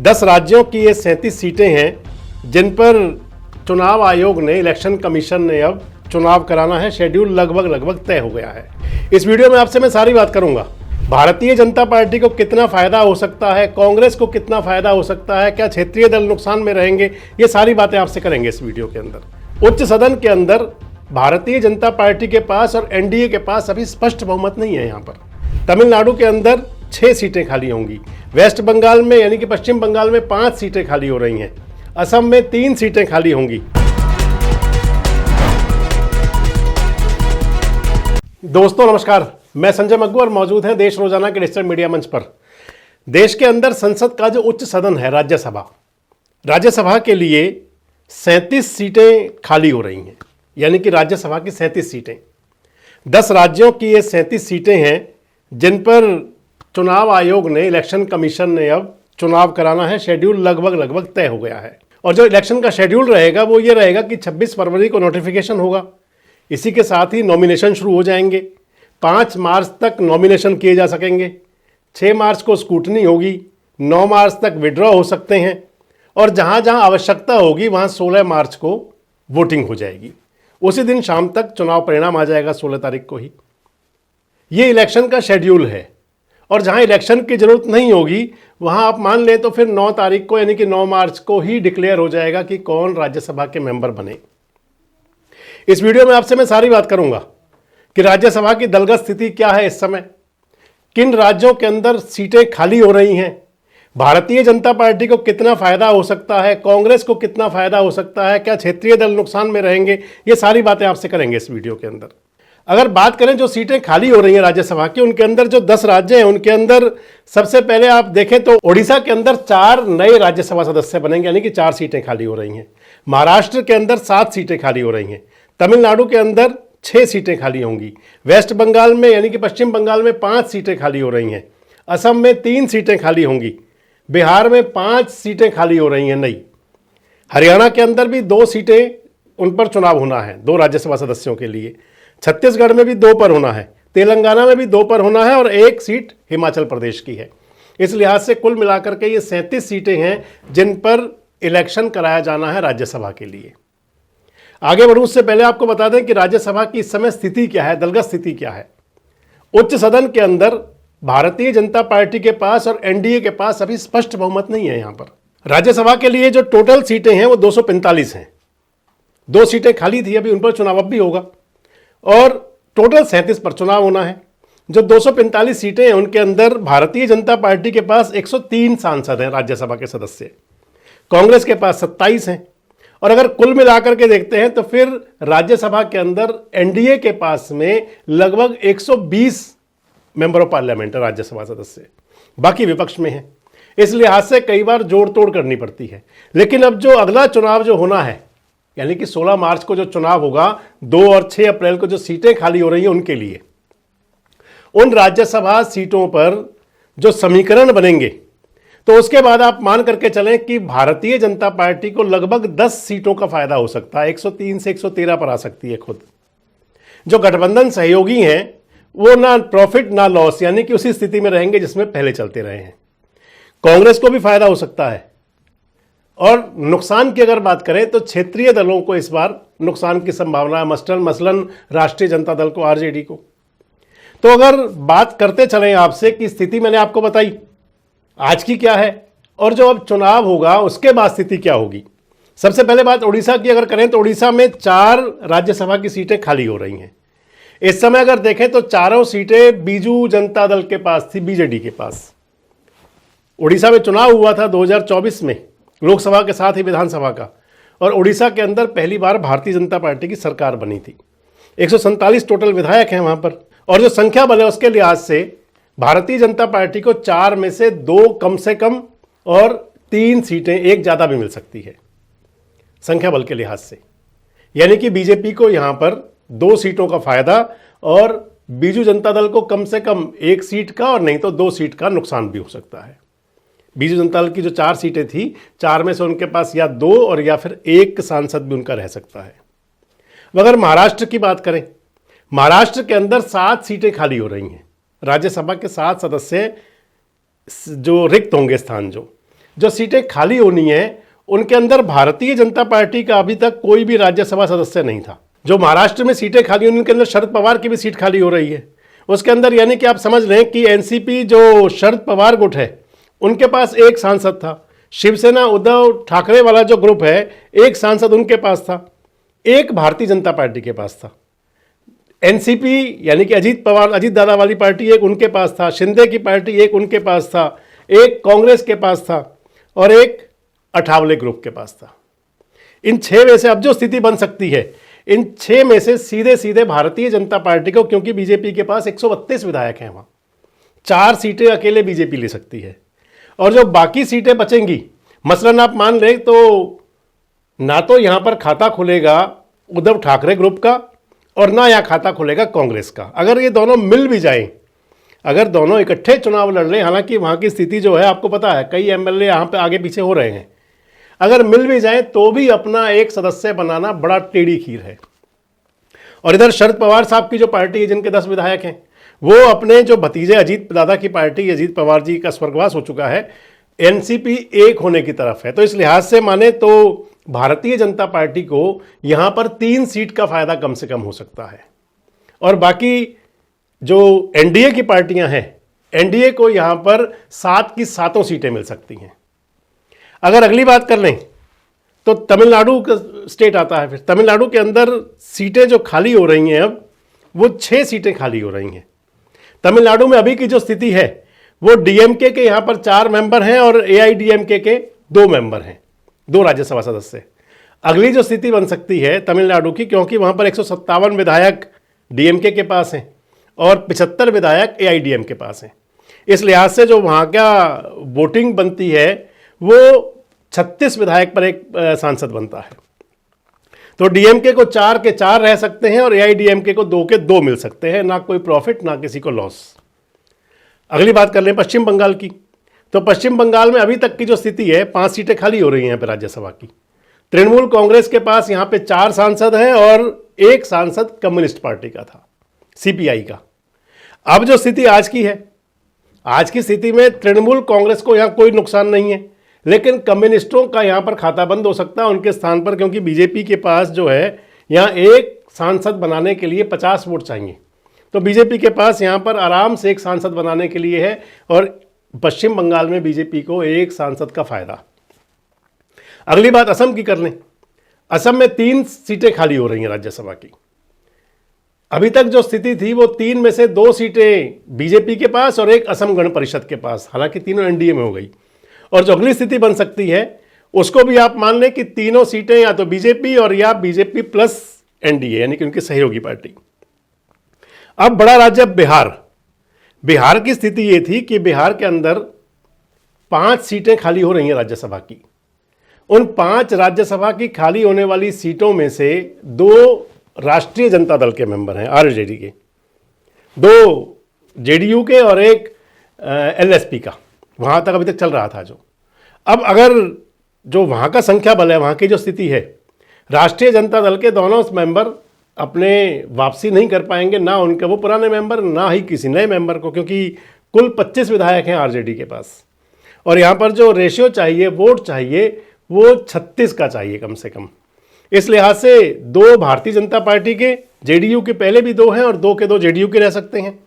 10 राज्यों की ये 37 सीटें हैं जिन पर चुनाव आयोग ने, इलेक्शन कमीशन ने अब चुनाव कराना है। शेड्यूल लगभग तय हो गया है। इस वीडियो में आपसे मैं सारी बात करूंगा। भारतीय जनता पार्टी को कितना फायदा हो सकता है, कांग्रेस को कितना फायदा हो सकता है, क्या क्षेत्रीय दल नुकसान में रहेंगे, ये सारी बातें आपसे करेंगे इस वीडियो के अंदर। उच्च सदन के अंदर भारतीय जनता पार्टी के पास और एनडीए के पास अभी स्पष्ट बहुमत नहीं है। यहाँ पर तमिलनाडु के अंदर 6 सीटें खाली होंगी, वेस्ट बंगाल में यानी कि पश्चिम बंगाल में 5 सीटें खाली हो रही हैं, असम में 3 सीटें खाली होंगी। दोस्तों नमस्कार, मैं संजय मग्गू और मौजूद हैं देश रोजाना के डिजिटल मीडिया मंच पर। देश के अंदर संसद का जो उच्च सदन है राज्यसभा के लिए 37 सीटें खाली हो रही हैं, यानी कि राज्यसभा की 37 सीटें। 10 राज्यों की ये 37 सीटें हैं जिन पर चुनाव आयोग ने, इलेक्शन कमीशन ने अब चुनाव कराना है। शेड्यूल लगभग तय हो गया है और जो इलेक्शन का शेड्यूल रहेगा वो ये रहेगा कि 26 फरवरी को नोटिफिकेशन होगा। इसी के साथ ही नॉमिनेशन शुरू हो जाएंगे। 5 मार्च तक नॉमिनेशन किए जा सकेंगे, 6 मार्च को स्क्रूटनी होगी, 9 मार्च तक विड्रॉ हो सकते हैं और जहां जहां आवश्यकता होगी वहां 16 मार्च को वोटिंग हो जाएगी। उसी दिन शाम तक चुनाव परिणाम आ जाएगा, 16 तारीख को ही। ये इलेक्शन का शेड्यूल है और जहां इलेक्शन की जरूरत नहीं होगी वहां आप मान लें तो फिर 9 तारीख को यानी कि 9 मार्च को ही डिक्लेयर हो जाएगा कि कौन राज्यसभा के मेंबर बने। इस वीडियो में आपसे मैं सारी बात करूंगा कि राज्यसभा की दलगत स्थिति क्या है इस समय, किन राज्यों के अंदर सीटें खाली हो रही हैं, भारतीय जनता पार्टी को कितना फायदा हो सकता है, कांग्रेस को कितना फायदा हो सकता है, क्या क्षेत्रीय दल नुकसान में रहेंगे, ये सारी बातें आपसे करेंगे इस वीडियो के अंदर। अगर बात करें जो सीटें खाली हो रही हैं राज्यसभा की, उनके अंदर जो 10 राज्य हैं उनके अंदर सबसे पहले आप देखें तो ओडिशा के अंदर 4 नए राज्यसभा सदस्य बनेंगे, यानी कि 4 सीटें खाली हो रही हैं। महाराष्ट्र के अंदर 7 सीटें खाली हो रही हैं। तमिलनाडु के अंदर 6 सीटें खाली होंगी। वेस्ट बंगाल में यानी कि पश्चिम बंगाल में 5 सीटें खाली हो रही हैं। असम में 3 सीटें खाली होंगी। बिहार में 5 सीटें खाली हो रही हैं नई। हरियाणा के अंदर भी 2 सीटें, उन पर चुनाव होना है 2 राज्यसभा सदस्यों के लिए। छत्तीसगढ़ में भी 2 पर होना है, तेलंगाना में भी 2 पर होना है और 1 सीट हिमाचल प्रदेश की है। इस लिहाज से कुल मिलाकर के ये 37 सीटें हैं जिन पर इलेक्शन कराया जाना है राज्यसभा के लिए। आगे बढ़ूं उससे पहले आपको बता दें कि राज्यसभा की इस समय स्थिति क्या है, दलगत स्थिति क्या है। उच्च सदन के अंदर भारतीय जनता पार्टी के पास और एनडीए के पास अभी स्पष्ट बहुमत नहीं है। यहां पर राज्यसभा के लिए जो टोटल सीटें हैं वो 245 हैं। 2 सीटें खाली थी, अभी उन पर चुनाव अब भी होगा और टोटल 37 पर चुनाव होना है। जो 245 सीटें हैं उनके अंदर भारतीय जनता पार्टी के पास 103 सांसद हैं राज्यसभा के सदस्य, कांग्रेस के पास 27 हैं और अगर कुल मिलाकर के देखते हैं तो फिर राज्यसभा के अंदर एनडीए के पास में लगभग 120 मेंबर ऑफ पार्लियामेंट राज्यसभा सदस्य, बाकी विपक्ष में है। इस लिहाज से कई बार जोड़ तोड़ करनी पड़ती है। लेकिन अब जो अगला चुनाव जो होना है, यानी कि 16 मार्च को जो चुनाव होगा, 2 और 6 अप्रैल को जो सीटें खाली हो रही हैं उनके लिए, उन राज्यसभा सीटों पर जो समीकरण बनेंगे तो उसके बाद आप मान करके चलें कि भारतीय जनता पार्टी को लगभग 10 सीटों का फायदा हो सकता है। 103 से 113 पर आ सकती है खुद। जो गठबंधन सहयोगी हैं वो ना प्रॉफिट ना लॉस, यानी कि उसी स्थिति में रहेंगे जिसमें पहले चलते रहे हैं। कांग्रेस को भी फायदा हो सकता है और नुकसान की अगर बात करें तो क्षेत्रीय दलों को इस बार नुकसान की संभावना है, मसलन राष्ट्रीय जनता दल को, आरजेडी को। तो अगर बात करते चलें आपसे कि स्थिति मैंने आपको बताई आज की क्या है और जो अब चुनाव होगा उसके बाद स्थिति क्या होगी। सबसे पहले बात उड़ीसा की अगर करें तो उड़ीसा में 4 राज्यसभा की सीटें खाली हो रही हैं। इस समय अगर देखें तो चारों सीटें बीजू जनता दल के पास थी, बीजेडी के पास। उड़ीसा में चुनाव हुआ था 2024 में, लोकसभा के साथ ही विधानसभा का, और उड़ीसा के अंदर पहली बार भारतीय जनता पार्टी की सरकार बनी थी। 147 टोटल विधायक हैं वहां पर और जो संख्या बल है उसके लिहाज से भारतीय जनता पार्टी को 4 में से 2 कम से कम और 3 सीटें, 1 ज्यादा भी मिल सकती है संख्या बल के लिहाज से। यानी कि बीजेपी को यहां पर 2 सीटों का फायदा और बीजू जनता दल को कम से कम 1 सीट का और नहीं तो 2 सीट का नुकसान भी हो सकता है। बीजू जनता दल की जो 4 सीटें थी, 4 में से उनके पास या 2 और या फिर 1 सांसद भी उनका रह सकता है। अगर महाराष्ट्र की बात करें, महाराष्ट्र के अंदर 7 सीटें खाली हो रही हैं। राज्यसभा के 7 सदस्य जो रिक्त होंगे स्थान जो, जो सीटें खाली होनी है उनके अंदर भारतीय जनता पार्टी का अभी तक कोई भी राज्यसभा सदस्य नहीं था। जो महाराष्ट्र में सीटें खाली होनी उनके अंदर शरद पवार की भी सीट खाली हो रही है उसके अंदर, यानी कि आप समझ लें कि एनसीपी जो शरद पवार गुट है उनके पास एक सांसद था, शिवसेना उद्धव ठाकरे वाला जो ग्रुप है एक सांसद उनके पास था, एक भारतीय जनता पार्टी के पास था। एनसीपी यानी कि अजीत पवार अजीत दादा वाली पार्टी एक उनके पास था, शिंदे की पार्टी एक उनके पास था, एक कांग्रेस के पास था और एक अठावले ग्रुप के पास था। इन 6 में से अब जो स्थिति बन सकती है, इन 6 में से सीधे सीधे भारतीय जनता पार्टी को, क्योंकि बीजेपी के पास 132 विधायक हैं, वहां 4 सीटें अकेले बीजेपी ले सकती है। और जो बाकी सीटें बचेंगी, मसलन आप मान लें तो ना तो यहां पर खाता खुलेगा उद्धव ठाकरे ग्रुप का और ना यहां खाता खुलेगा कांग्रेस का। अगर ये दोनों मिल भी जाएं, अगर दोनों इकट्ठे चुनाव लड़ लें, हालांकि वहां की स्थिति जो है आपको पता है, कई एमएलए यहां पे आगे पीछे हो रहे हैं, अगर मिल भी जाए तो भी अपना एक सदस्य बनाना बड़ा टेढ़ी खीर है। और इधर शरद पवार साहब की जो पार्टी है, जिनके 10 विधायक हैं, वो अपने जो भतीजे अजीत दादा की पार्टी, अजीत पवार जी का स्वर्गवास हो चुका है, एनसीपी एक होने की तरफ है। तो इस लिहाज से माने तो भारतीय जनता पार्टी को यहां पर 3 सीट का फायदा कम से कम हो सकता है। और बाकी जो एनडीए की पार्टियां हैं, एनडीए को यहां पर 7 की 7 सीटें मिल सकती हैं। अगर अगली बात कर लें तो तमिलनाडु का स्टेट आता है। फिर तमिलनाडु के अंदर सीटें जो खाली हो रही हैं, अब वो 6 सीटें खाली हो रही हैं। तमिलनाडु में अभी की जो स्थिति है वो डीएमके के यहां पर 4 मेंबर हैं और एआईडीएमके के 2 मेंबर हैं, 2 राज्यसभा सदस्य। अगली जो स्थिति बन सकती है तमिलनाडु की, क्योंकि वहां पर 157 विधायक डीएमके के पास हैं और 75 विधायक एआईडीएम के पास हैं, इस लिहाज से जो वहां का वोटिंग बनती है वो 36 विधायक पर एक सांसद बनता है। तो डीएमके को 4 के 4 रह सकते हैं और एआईडीएमके को 2 के 2 मिल सकते हैं, ना कोई प्रॉफिट ना किसी को लॉस। अगली बात कर लें पश्चिम बंगाल की, तो पश्चिम बंगाल में अभी तक की जो स्थिति है, 5 सीटें खाली हो रही हैं यहाँ पे राज्यसभा की। तृणमूल कांग्रेस के पास यहाँ पे 4 सांसद हैं और 1 सांसद कम्युनिस्ट पार्टी का था, सीपीआई का। अब जो स्थिति आज की है, आज की स्थिति में तृणमूल कांग्रेस को यहाँ कोई नुकसान नहीं है, लेकिन कम्युनिस्टों का यहाँ पर खाता बंद हो सकता है उनके स्थान पर, क्योंकि बीजेपी के पास जो है यहाँ 1 सांसद बनाने के लिए 50 वोट चाहिए। तो बीजेपी के पास यहाँ पर आराम से 1 सांसद बनाने के लिए है और पश्चिम बंगाल में बीजेपी को 1 सांसद का फायदा। अगली बात असम की कर लें। असम में 3 सीटें खाली हो रही हैं राज्यसभा की। अभी तक जो स्थिति थी वो 3 में से 2 सीटें बीजेपी के पास और 1 असम गण परिषद के पास, हालांकि तीनों एनडीए में हो गई। और जो अगली स्थिति बन सकती है उसको भी आप मान लें कि तीनों सीटें या तो बीजेपी और या बीजेपी प्लस एनडीए, यानी कि उनकी सहयोगी पार्टी। अब बड़ा राज्य बिहार। बिहार की स्थिति ये थी कि बिहार के अंदर 5 सीटें खाली हो रही हैं राज्यसभा की। उन 5 राज्यसभा की खाली होने वाली सीटों में से 2 राष्ट्रीय जनता दल के मेंबर हैं, आरजेडी के, 2 जेडीयू के और 1 एलएसपी का। वहां तक अभी तक चल रहा था जो। अब अगर जो वहां का संख्या बल है, वहां की जो स्थिति है, राष्ट्रीय जनता दल के दोनों मेंबर अपने वापसी नहीं कर पाएंगे, ना उनके वो पुराने मेंबर, ना ही किसी नए मेंबर को, क्योंकि कुल 25 विधायक हैं आरजेडी के पास। और यहाँ पर जो रेशियो चाहिए, वोट चाहिए, वो 36 का चाहिए कम से कम। इस लिहाज से 2 भारतीय जनता पार्टी के, जेडीयू के पहले भी 2 हैं और 2 के 2 जेडीयू के रह सकते हैं।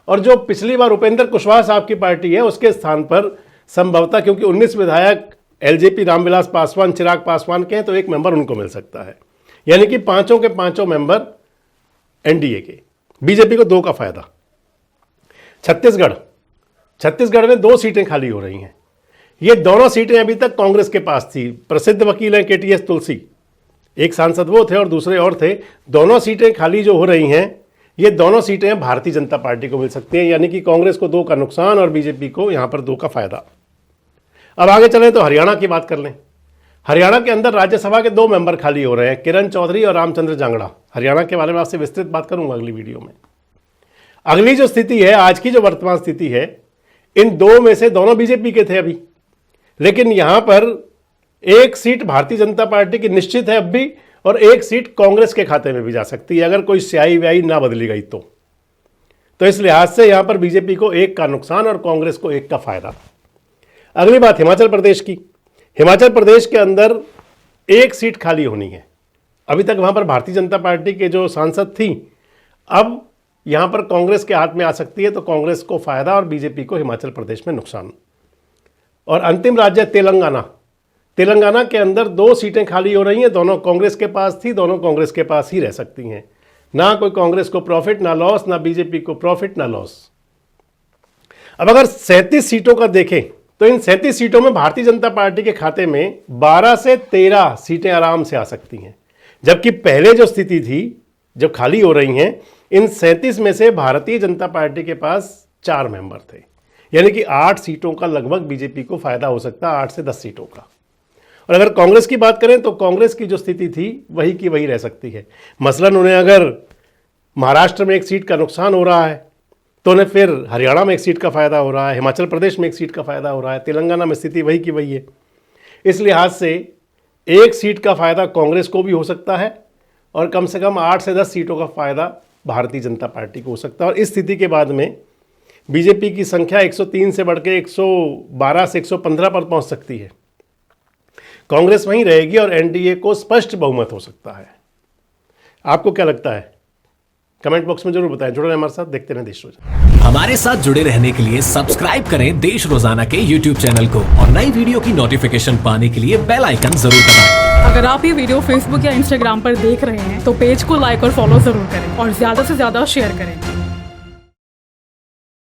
और जो पिछली बार उपेंद्र कुशवाहा साहब की पार्टी है, उसके स्थान पर संभवतः, क्योंकि 19 विधायक एलजेपी रामविलास पासवान, चिराग पासवान के हैं, तो 1 मेंबर उनको मिल सकता है। यानी कि 5 के 5 मेंबर एनडीए के। बीजेपी को 2 का फायदा। छत्तीसगढ़ में 2 सीटें खाली हो रही हैं। ये दोनों सीटें अभी तक कांग्रेस के पास थी। प्रसिद्ध वकील हैं केटीएस तुलसी, एक सांसद वो थे और दूसरे और थे। दोनों सीटें खाली जो हो रही हैं, ये दोनों सीटें भारतीय जनता पार्टी को मिल सकती हैं, यानी कि कांग्रेस को 2 का नुकसान और बीजेपी को यहां पर 2 का फायदा। अब आगे चलें तो हरियाणा की बात कर लें। हरियाणा के अंदर राज्यसभा के 2 मेंबर खाली हो रहे हैं, किरण चौधरी और रामचंद्र जांगड़ा। हरियाणा के बारे में आपसे विस्तृत बात करूंगा अगली वीडियो में। अगली जो स्थिति है, आज की जो वर्तमान स्थिति है, इन 2 में से दोनों बीजेपी के थे अभी, लेकिन यहां पर 1 सीट भारतीय जनता पार्टी की निश्चित है अब भी, और 1 सीट कांग्रेस के खाते में भी जा सकती है अगर कोई स्याही व्याही ना बदली गई तो। इस लिहाज से यहां पर बीजेपी को 1 का नुकसान और कांग्रेस को 1 का फायदा। अगली बात हिमाचल प्रदेश की। हिमाचल प्रदेश के अंदर एक सीट खाली होनी है। अभी तक वहां पर भारतीय जनता पार्टी के जो सांसद थी, अब यहां पर कांग्रेस के हाथ में आ सकती है, तो कांग्रेस को फायदा और बीजेपी को हिमाचल प्रदेश में नुकसान। और अंतिम राज्य तेलंगाना। तेलंगाना के अंदर 2 सीटें खाली हो रही हैं, दोनों कांग्रेस के पास थी, दोनों कांग्रेस के पास ही रह सकती हैं। ना कोई कांग्रेस को प्रॉफिट ना लॉस, ना बीजेपी को प्रॉफिट ना लॉस। अब अगर 37 सीटों का देखें तो इन 37 सीटों में भारतीय जनता पार्टी के खाते में 12 से 13 सीटें आराम से आ सकती हैं, जबकि पहले जो स्थिति थी जब खाली हो रही हैं, इन 37 में से भारतीय जनता पार्टी के पास 4 मेंबर थे, यानी कि 8 सीटों का लगभग बीजेपी को फायदा हो सकता है, 8 से 10 सीटों का। और अगर कांग्रेस की बात करें तो कांग्रेस की जो स्थिति थी वही की वही रह सकती है। मसलन उन्हें अगर महाराष्ट्र में 1 सीट का नुकसान हो रहा है तो उन्हें फिर हरियाणा में 1 सीट का फायदा हो रहा है, हिमाचल प्रदेश में 1 सीट का फायदा हो रहा है, तेलंगाना में स्थिति वही की वही है। इस लिहाज से 1 सीट का फायदा कांग्रेस को भी हो सकता है और कम से कम 8 से 10 सीटों का फायदा भारतीय जनता पार्टी को हो सकता है। और इस स्थिति के बाद में बीजेपी की संख्या 103 से बढ़ के 112 से 115 पर पहुंच सकती है। कांग्रेस वहीं रहेगी और एनडीए को स्पष्ट बहुमत हो सकता है। आपको क्या लगता है? कमेंट बॉक्स में जरूर बताएं। जुड़े रहें हमारे साथ, देखते रहें देश रोजाना। हमारे साथ जुड़े रहने के लिए सब्सक्राइब करें देश रोजाना के YouTube चैनल को और नई वीडियो की नोटिफिकेशन पाने के लिए बेल आइकन जरूर दबाएं। अगर आप ये वीडियो फेसबुक या इंस्टाग्राम पर देख रहे हैं तो पेज को लाइक और फॉलो जरूर करें और ज्यादा से ज्यादा शेयर करें।